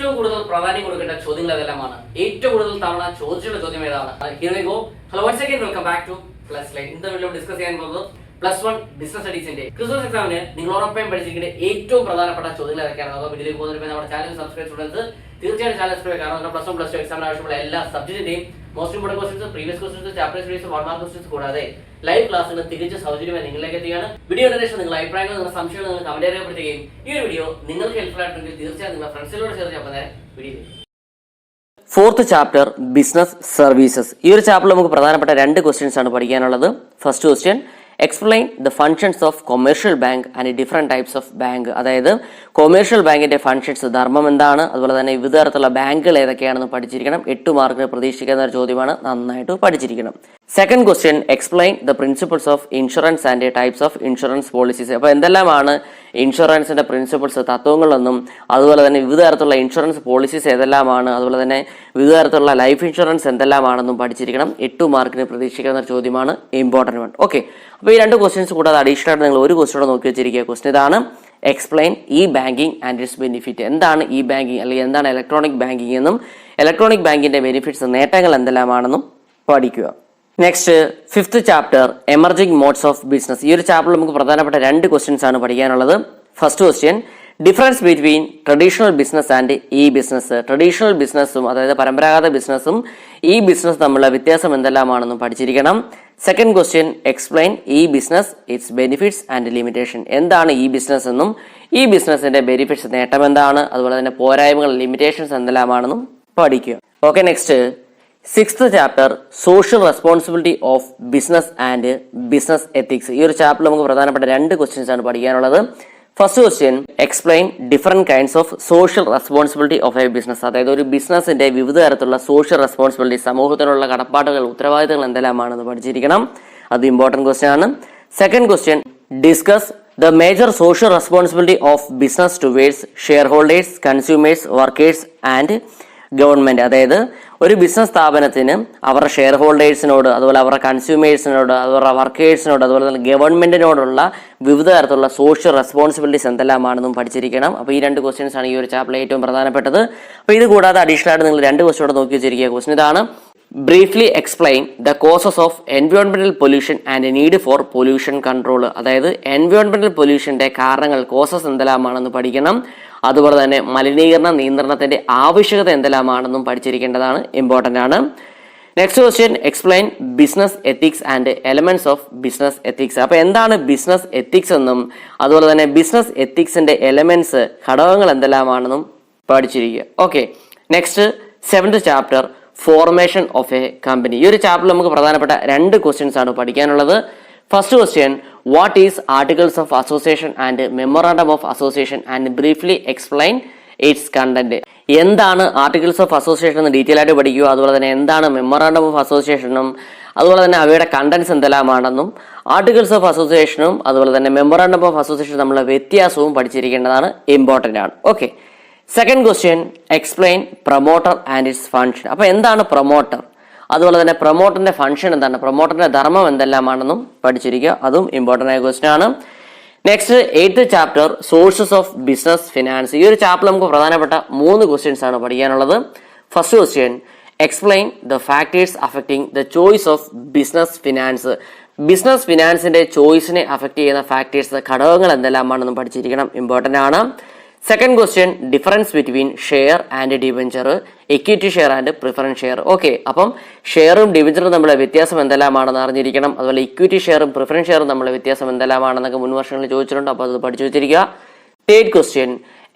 ഏറ്റവും കൂടുതൽ പ്രാധാന്യം കൊടുക്കേണ്ട ചോദ്യങ്ങൾ ഏതെല്ലാമാണ്, ഏറ്റവും കൂടുതൽ തവണ ചോദിച്ചുള്ള ചോദ്യം ഏതാണ്? Here we go. Hello, once again welcome back to Plus Line. ഇന്നത്തെ വീഡിയോ ഡിസ്കസ് ചെയ്യാൻ പോകുന്നത് +1 ബിസിനസ് സ്റ്റഡീസിന്റെ ക്രിസ്മസ് എക്സാമിന് നിങ്ങളോടൊപ്പം പഠിച്ചിരിക്കുന്ന ഏറ്റവും പ്രധാനപ്പെട്ട ചോദ്യങ്ങൾ ഏതൊക്കെയാണ്? അപ്പോൾ വീഡിയോയിലേക്ക് പോകുന്നതിന് നമ്മുടെ ചാനൽ സബ്സ്ക്രൈബ് സ്റ്റുഡൻസ് തീർച്ചയായും ചാനൽ സബ്സ്ക്രൈബ് കാരണം നമ്മുടെ +1 +2 എക്സാമിന് ആവശ്യമുള്ള എല്ലാ സബ്ജക്റ്റിന്റെയും most important questions, previous questions, chapter series, 1 mark questions കൂടാതെ ലൈവ് ക്ലാസ്സുകൾ തികച്ചും സൗജന്യമായി നിങ്ങളിലേക്ക് എത്തിയാണ്. വീഡിയോയുടെ ശേഷം നിങ്ങളുടെ അഭിപ്രായങ്ങൾ, നിങ്ങളുടെ സംശയങ്ങൾ നിങ്ങൾ കമന്റ് രേഖപ്പെടുത്തുകയും ഈ ഒരു വീഡിയോ നിങ്ങൾക്ക് ഹെൽപ്ഫുൾ ആയിട്ടുണ്ടെങ്കിൽ തീർച്ചയായും നിങ്ങളുടെ ഫ്രണ്ട്സിനോട് ഷെയർ ചെയ്യാൻ നേരെ video. Fourth chapter business services. ഈ ഒരു ചാപ്റ്ററിൽ നമുക്ക് പ്രധാനപ്പെട്ട 2 ക്വസ്റ്റ്യൻസ് ആണ് പഠിക്കാനുള്ളത്. First question, explain the functions of commercial bank and different types of bank. അതായത് കൊമേഴ്ഷ്യൽ ബാങ്കിന്റെ ഫങ്ഷൻസ്, ധർമ്മം എന്താണ്, അതുപോലെ തന്നെ വിവിധ തരത്തിലുള്ള ബാങ്കുകൾ ഏതൊക്കെയാണെന്ന് പഠിച്ചിരിക്കണം. 8 മാർക്കിന് പ്രതീക്ഷിക്കുന്ന ഒരു ചോദ്യമാണ്, നന്നായിട്ട് പഠിച്ചിരിക്കണം. Second question, explain the principles of insurance and types of insurance policies. അപ്പോൾ എന്തെല്ലാമാണ് ഇൻഷുറൻസിന്റെ പ്രിൻസിപ്പിൾസ്, തത്വങ്ങളെന്നും അതുപോലെ തന്നെ വിവിധ തരത്തിലുള്ള ഇൻഷുറൻസ് പോളിസീസ് ഏതെല്ലാമാണ്, അതുപോലെ തന്നെ വിവിധ തരത്തിലുള്ള ലൈഫ് ഇൻഷുറൻസ് എന്തെല്ലാമാണെന്നും പഠിച്ചിരിക്കണം. 8 മാർക്കിന് പ്രതീക്ഷിക്കുന്ന ഒരു ചോദ്യമാണ്, ഇമ്പോർട്ടന്റ് വൺ. ഓക്കെ, അപ്പോൾ ഈ 2 ക്വസ്റ്റ്യൻസ് കൂടാതെ അഡീഷണൽ ആയിട്ട് നിങ്ങൾ ഒരു ക്വസ്റ്റ്യൻ നോക്കി വെച്ചിരിക്കുക. ക്വസ്റ്റ്യൻ ഇതാണ്, explain E banking and it's benefit. എന്താണ് ഇ ബാങ്കിങ് അല്ലെങ്കിൽ എന്താണ് ഇലക്ട്രോണിക് ബാങ്കിങ് എന്നും ഇലക്ട്രോണിക് ബാങ്കിന്റെ ബെനിഫിറ്റ്സ്, നേട്ടങ്ങൾ എന്തെല്ലാമാണെന്നും പഠിക്കുക. Next, fifth chapter emerging modes of business. ഈ ഒരു ചാപ്റ്ററിൽ നമുക്ക് പ്രധാനപ്പെട്ട 2 ക്വസ്റ്റ്യൻസ് ആണ് പഠിക്കാനുള്ളത്. First question, difference between traditional business and E business. Traditional ബിസിനസ്സും അതായത് പരമ്പരാഗത ബിസിനസ്സും ഈ ബിസിനസ് തമ്മിലുള്ള വ്യത്യാസം എന്തെല്ലാമാണെന്നും പഠിച്ചിരിക്കണം. Second question, explain E business, it's benefits and limitation. എന്താണ് ഈ ബിസിനസ് എന്നും ഈ ബിസിനസിന്റെ ബെനിഫിറ്റ്സ്, നേട്ടം എന്താണ്, അതുപോലെ തന്നെ പോരായ്മകൾ, ലിമിറ്റേഷൻസ് എന്തെല്ലാമാണെന്നും പഠിക്കുക. Okay, next, sixth chapter social responsibility of business and business ethics. ഈ ഒരു ചാപ്റ്ററിൽ നമുക്ക് പ്രധാനപ്പെട്ട 2 ക്വസ്റ്റ്യൻസ് ആണ് പഠിക്കാനുള്ളത്. First question, explain different kinds of social responsibility of A business. അതായത് ഒരു ബിസിനസിന്റെ വിവിധ തരത്തിലുള്ള സോഷ്യൽ റെസ്പോൺസിബിലിറ്റി, സമൂഹത്തിനുള്ള കടപ്പാടുകൾ, ഉത്തരവാദിത്തങ്ങൾ എന്തെല്ലാമാണെന്ന് പഠിച്ചിരിക്കണം. അത് ഇമ്പോർട്ടന്റ് ക്വസ്റ്റ്യൻ ആണ്. Second question, discuss the major social responsibility of business towards share holders, consumers, workers and government. അതായത് ഒരു ബിസിനസ് സ്ഥാപനത്തിന് അവരുടെ ഷെയർ ഹോൾഡേഴ്സിനോട്, അതുപോലെ അവരുടെ കൺസ്യൂമേഴ്സിനോട്, അവരുടെ വർക്കേഴ്സിനോട്, അതുപോലെ തന്നെ ഗവൺമെന്റിനോടുള്ള വിവിധ തരത്തിലുള്ള സോഷ്യൽ റെസ്പോൺസിബിലിറ്റീസ് എന്തെല്ലാമാണെന്നും പഠിച്ചിരിക്കണം. അപ്പോൾ ഈ 2 ക്വസ്റ്റ്യൻസ് ആണ് ഈ ഒരു ചാപ്റ്ററിൽ ഏറ്റവും പ്രധാനപ്പെട്ടത്. അപ്പോൾ ഇത് കൂടാതെ അഡീഷണൽ ആയിട്ട് നിങ്ങൾ 2 ക്വസ്റ്റ്യൻ നോക്കി വെച്ചിരിക്കുക. ക്വസ്റ്റ്യൻ ഇതാണ്, briefly explain the causes of എൻവയോൺമെന്റൽ pollution and need for pollution control. അതായത് എൻവയോൺമെന്റൽ പൊല്യൂഷന്റെ കാരണങ്ങൾ, കോസസ് എന്തെല്ലാമാണെന്ന് പഠിക്കണം. അതുപോലെ തന്നെ മലിനീകരണ നിയന്ത്രണത്തിന്റെ ആവശ്യകത എന്തെല്ലാമാണെന്നും പഠിച്ചിരിക്കേണ്ടതാണ്, ഇമ്പോർട്ടന്റ് ആണ്. Next question, explain business ethics and elements of business ethics. അപ്പൊ എന്താണ് ബിസിനസ് എത്തിക്സ് എന്നും അതുപോലെ തന്നെ ബിസിനസ് എത്തിക്സിന്റെ എലമെന്റ്സ്, ഘടകങ്ങൾ എന്തെല്ലാമാണെന്നും പഠിച്ചിരിക്കുക. Okay, next, 7th chapter formation of a company. ഈ ഒരു ചാപ്റ്ററിൽ നമുക്ക് പ്രധാനപ്പെട്ട 2 ക്വസ്റ്റ്യൻസ് ആണ് പഠിക്കാനുള്ളത്. First question, what is articles of association and memorandum of association and briefly explain its content. എന്താണ് ആർട്ടിക്കിൾസ് ഓഫ് അസോസിയേഷൻ എന്ന് ഡീറ്റെയിൽ ആയിട്ട് പഠിക്കുക. അതുപോലെ തന്നെ എന്താണ് മെമ്മോറാണ്ടം ഓഫ് അസോസിയേഷനും അതുപോലെ തന്നെ അവയുടെ കണ്ടന്റ്സ് എന്തെല്ലാമാണെന്നും ആർട്ടിക്കിൾസ് ഓഫ് അസോസിയേഷനും അതുപോലെ തന്നെ മെമ്മോറാണ്ടം ഓഫ് അസോസിയേഷൻ തമ്മിലുള്ള വ്യത്യാസവും പഠിച്ചിരിക്കേണ്ടതാണ്, ഇമ്പോർട്ടന്റ് ആണ്. Okay, second question, explain promoter and it's function. അപ്പൊ എന്താണ് പ്രൊമോട്ടർ, അതുപോലെ തന്നെ പ്രൊമോട്ടറിന്റെ ഫംഗ്ഷൻ എന്താണ്, പ്രൊമോട്ടറിന്റെ ധർമ്മം എന്തെല്ലാമാണെന്നും പഠിച്ചിരിക്കുക. അതും ഇമ്പോർട്ടന്റ് ആയ ക്വസ്റ്റ്യൻ ആണ്. Next, 8th chapter sources of business finance. ഈ ഒരു ചാപ്റ്ററിൽ നമുക്ക് പ്രധാനപ്പെട്ട 3 ക്വസ്റ്റ്യൻസ് ആണ് പഠിക്കാനുള്ളത്. First question, explain the factors affecting the choice of business finance. Business ഫിനാൻസിന്റെ ചോയ്സിനെ അഫക്ട് ചെയ്യുന്ന ഫാക്ടേഴ്സ്, ഘടകങ്ങൾ എന്തെല്ലാമാണെന്നും പഠിച്ചിരിക്കണം, ഇമ്പോർട്ടന്റ് ആണ്. Second question, difference between share and debenture, equity share and preference share. Okay, അപ്പം ഷെയറും ഡിബഞ്ചറും തമ്മിലുള്ള വ്യത്യാസം എന്തെല്ലാമാണെന്ന് അറിഞ്ഞിരിക്കണം. അതുപോലെ ഇക്വിറ്റി ഷെയറും പ്രിഫറൻസ് ഷെയറും തമ്മിലുള്ള വ്യത്യാസം എന്തെല്ലാമാണെന്നൊക്കെ മുൻ വർഷങ്ങളിൽ ചോദിച്ചിട്ടുണ്ട്, അപ്പോൾ അത് പഠിച്ചു വെച്ചിരിക്കുക. Third question,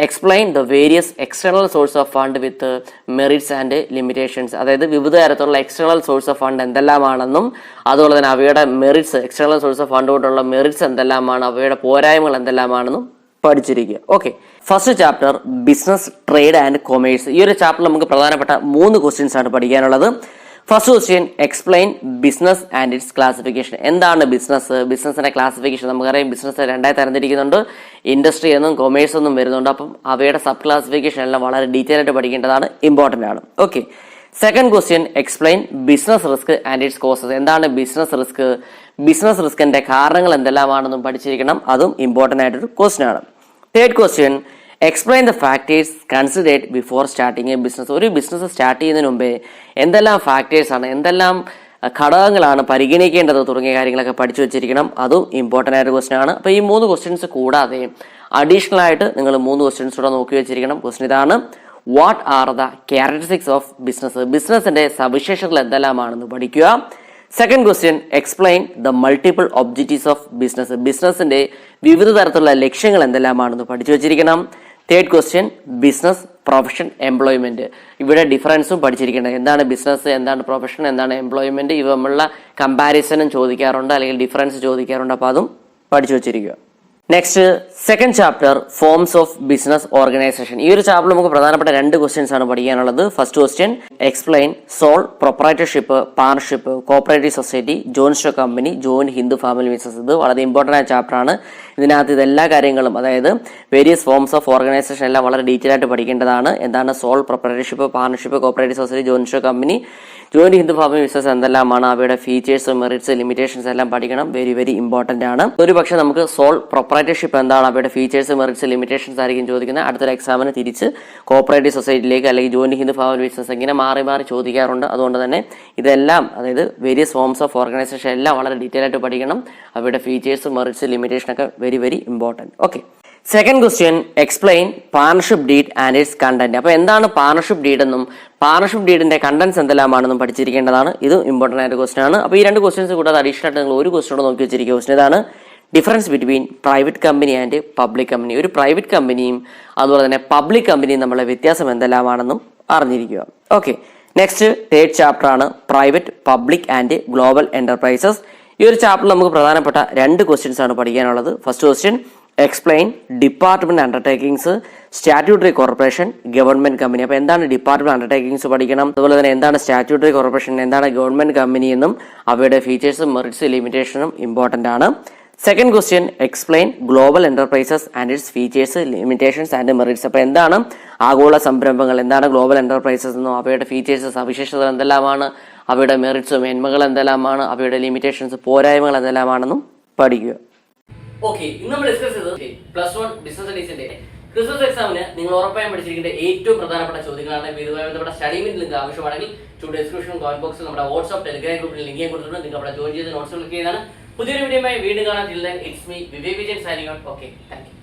explain the various external source of fund with merits and limitations. അതായത് വിവിധ തരത്തിലുള്ള എക്സ്റ്റേണൽ സോഴ്സ് ഓഫ് ഫണ്ട് എന്തെല്ലാമാണെന്നും അതുപോലെ തന്നെ അവയുടെ merits, external source of fund കൊണ്ടുള്ള മെറിറ്റ്സ് എന്തെല്ലാമാണ്, അവയുടെ പോരായ്മകൾ എന്തെല്ലാമാണെന്നും പഠിച്ചിരിക്കുക. Okay, first chapter business, trade and commerce. ഈ ഒരു ചാപ്റ്ററിൽ നമുക്ക് പ്രധാനപ്പെട്ട 3 ക്വസ്റ്റ്യൻസ് ആണ് പഠിക്കാനുള്ളത്. First question, explain business and its classification. എന്താണ് ബിസിനസ്, ബിസിനസിന്റെ ക്ലാസിഫിക്കേഷൻ. നമുക്കറിയാം ബിസിനസ് 2ആയി തരംതിരിക്കുന്നുണ്ട്, ഇൻഡസ്ട്രി എന്നും കൊമേഴ്സ് എന്നും വരുന്നുണ്ട്. അപ്പം അവയുടെ സബ് ക്ലാസിഫിക്കേഷൻ എല്ലാം വളരെ ഡീറ്റെയിൽ ആയിട്ട് പഠിക്കേണ്ടതാണ്, ഇമ്പോർട്ടന്റ് ആണ്. Okay, second question, explain business risk and it's causes. എന്താണ് ബിസിനസ് റിസ്ക്, ബിസിനസ് റിസ്കിന്റെ കാരണങ്ങൾ എന്തെല്ലാമാണെന്നും പഠിച്ചിരിക്കണം, അതും ഇമ്പോർട്ടന്റ് ആയിട്ടൊരു ക്വസ്റ്റ്യൻ ആണ്. Third question, explain the factors considered before starting A business. ഒരു ബിസിനസ് സ്റ്റാർട്ട് ചെയ്യുന്നതിന് മുമ്പേ എന്തെല്ലാം ഫാക്ടേഴ്സാണ്, എന്തെല്ലാം ഘടകങ്ങളാണ് പരിഗണിക്കേണ്ടത് തുടങ്ങിയ കാര്യങ്ങളൊക്കെ പഠിച്ചു വെച്ചിരിക്കണം. അതും ഇമ്പോർട്ടൻ്റ് ആയിട്ട് ക്വസ്റ്റൻ ആണ്. അപ്പോൾ ഈ 3 ക്വസ്റ്റ്യൻസ് കൂടാതെ അഡീഷണൽ ആയിട്ട് നിങ്ങൾ 3 ക്വസ്റ്റ്യൻസ് കൂടെ നോക്കി വെച്ചിരിക്കണം. ക്വസ്റ്റൻ ഇതാണ്: what are the characteristics of business? ബിസിനസിന്റെ സവിശേഷതകൾ എന്തെല്ലാമാണെന്ന് പഠിക്കുക. Second question: explain the multiple objectives of business. ബിസിനസിന്റെ വിവിധ തരത്തിലുള്ള ലക്ഷ്യങ്ങൾ എന്തെല്ലാമാണെന്ന് പഠിച്ചു വെച്ചിരിക്കണം. Third question: business, profession, employment. ഇവിടെ ഡിഫറൻസും പഠിച്ചിരിക്കണം. എന്താണ് ബിസിനസ്, എന്താണ് പ്രൊഫഷൻ, എന്താണ് എംപ്ലോയ്മെന്റ്, ഇവ തമ്മിലുള്ള കമ്പാരിസണും ചോദിക്കാറുണ്ട്, അല്ലെങ്കിൽ ഡിഫറൻസ് ചോദിക്കാറുണ്ട്. അപ്പോൾ അതും പഠിച്ചു വെച്ചിരിക്കുക. Next, second chapter, forms of business organisation. ഈ ഒരു ചാപ്റ്ററിൽ നമുക്ക് പ്രധാനപ്പെട്ട 2 ക്വസ്റ്റ്യൻസ് ആണ് പഠിക്കാനുള്ളത്. First question: explain soul proprietorship, partnership, cooperative society, joint stock company, joint Hindu family business. ഇത് വളരെ ഇമ്പോർട്ടൻ്റ് ആയ ചാപ്റ്റർ ആണ്. ഇതിനകത്ത് ഇതെല്ലാ കാര്യങ്ങളും, അതായത് വേരിയസ് ഫോംസ് ഓഫ് ഓർഗനൈസേഷൻ എല്ലാം വളരെ ഡീറ്റെയിൽ ആയിട്ട് പഠിക്കേണ്ടതാണ്. എന്താണ് soul proprietorship, partnership, cooperative society, joint stock company, joint Hindu family business എന്തെല്ലാമാണ്, അവയുടെ ഫീച്ചേഴ്സ്, മെറിറ്റ്സ്, ലിമിറ്റേഷൻസ് എല്ലാം പഠിക്കണം. വെരി വെരി ഇമ്പോർട്ടൻ്റ് ആണ്. ഒരു പക്ഷേ നമുക്ക് സോൾ പ്രൊപ്പറേറ്റർഷിപ്പ് എന്താണ്, അവയുടെ ഫീച്ചേഴ്സ്, മെറിറ്റ്സ്, ലിമിറ്റേഷൻസ് ആയിരിക്കും ചോദിക്കുന്നത്. അടുത്തൊരു എക്സാമിന് തിരിച്ച് കോപ്പറേറ്റീവ് സൊസൈറ്റിയിലേക്ക് അല്ലെങ്കിൽ ജോയിന്റ് ഹിന്ദു ഫാമിലി ബിസിനസ് ഇങ്ങനെ മാറി മാറി ചോദിക്കാറുണ്ട്. അതുകൊണ്ട് തന്നെ ഇതെല്ലാം, അതായത് വേരിയസ് ഫോംസ് ഓഫ് ഓർഗനൈസേഷൻ എല്ലാം വളരെ ഡീറ്റെയിൽ ആയിട്ട് പഠിക്കണം. അവയുടെ ഫീച്ചേഴ്സ്, മെറിറ്റ്സ്, ലിമിറ്റേഷൻ ഒക്കെ very very important. Okay, second question: explain partnership deed and it's content. അപ്പോൾ എന്താണ് പാർട്ണർഷിപ്പ് ഡീഡ് എന്നും പാർട്ണർഷിപ്പ് ഡീഡിന്റെ കണ്ടന്റ്സ് എന്തെല്ലാമാണെന്നും പഠിച്ചിരിക്കേണ്ടതാണ്. ഇതും ഇമ്പോർട്ടൻ്റ് ആയിട്ട് ക്വസ്റ്റൻ ആണ്. അപ്പോൾ ഈ 2 ക്വസ്റ്റ്യൻസ് കൂടാതെ അഡീഷണൽ ആയിട്ട് നിങ്ങൾ ഒരു ക്വസ്റ്റൻ കൂടെ നോക്കി വെച്ചിരിക്കുക. ക്വസ്റ്റൻ ഇതാണ്: difference between private company and public company. ഒരു പ്രൈവറ്റ് കമ്പനിയും അതുപോലെ തന്നെ പബ്ലിക് കമ്പനിയും തമ്മിലുള്ള വ്യത്യാസം എന്തെല്ലാമാണെന്നും അറിഞ്ഞിരിക്കുക. ഓക്കെ, നെക്സ്റ്റ് തേർഡ് ചാപ്റ്റർ ആണ് private, public and global enterprises. ഈ ഒരു ചാപ്റ്ററിൽ നമുക്ക് പ്രധാനപ്പെട്ട 2 ക്വസ്റ്റ്യൻസ് ആണ് പഠിക്കാനുള്ളത്. First question: explain department undertakings, statutory corporation, government company. അപ്പോൾ എന്താണ് ഡിപ്പാർട്ട്മെന്റ് അണ്ടർടേക്കിങ്സ് പഠിക്കണം. അതുപോലെ തന്നെ എന്താണ് സ്റ്റാറ്റ്യൂട്ടറി കോർപ്പറേഷൻ, എന്താണ് ഗവൺമെന്റ് കമ്പനി എന്നും അവയുടെ ഫീച്ചേഴ്സും മെറിറ്റ്സ്, ലിമിറ്റേഷനും ഇമ്പോർട്ടൻ്റ് ആണ്. Second question: explain global enterprises and it's features, limitations and merits. അപ്പോൾ എന്താണ് ആഗോള സംരംഭങ്ങൾ, എന്താണ് ഗ്ലോബൽ എന്റർപ്രൈസസ് എന്നും അവയുടെ ഫീച്ചേഴ്സ്, സവിശേഷതകൾ എന്തെല്ലാമാണ്, അവയുടെ മെറിറ്റ്സും മേന്മകൾ എന്തെല്ലാമാണ്, അവയുടെ ലിമിറ്റേഷൻസ്, പോരായ്മകൾ എന്തെല്ലാമാണെന്നും പഠിക്കുക. ഓക്കെ, ഇന്ന് നമ്മൾ ഡിസ്കസ് ചെയ്തത് +1 ബിസിനസ് സ്റ്റഡീസിന്റെ ക്രിസ്മസ് എക്സാമിന് നിങ്ങൾ ഉറപ്പായും പഠിച്ചിരിക്കേണ്ട ഏറ്റവും പ്രധാനപ്പെട്ട ചോദ്യങ്ങളാണ്. ഇതുമായി ബന്ധപ്പെട്ട സ്റ്റഡി മിനിറ്റ് ലിങ്ക് ആവശ്യമാണെങ്കിൽ ഡിസ്ക്രിപ്ഷൻ കമന്റ് ബോക്സിൽ നമ്മുടെ വാട്സ്ആപ്പ്, ടെലിഗ്രാം ഗ്രൂപ്പിൽ ലിങ്ക് കൊടുത്തിട്ടുണ്ട്. നിങ്ങൾ അവിടെ ജോയിൻ ചെയ്ത് നോട്ട്സ് ക്ലിക്ക് ചെയ്താണ്. പുതിയൊരു വീഡിയോയുമായി വീണ്ടും കാണാൻ. It's me Vivek Vijayan signing out. Okay, thank you.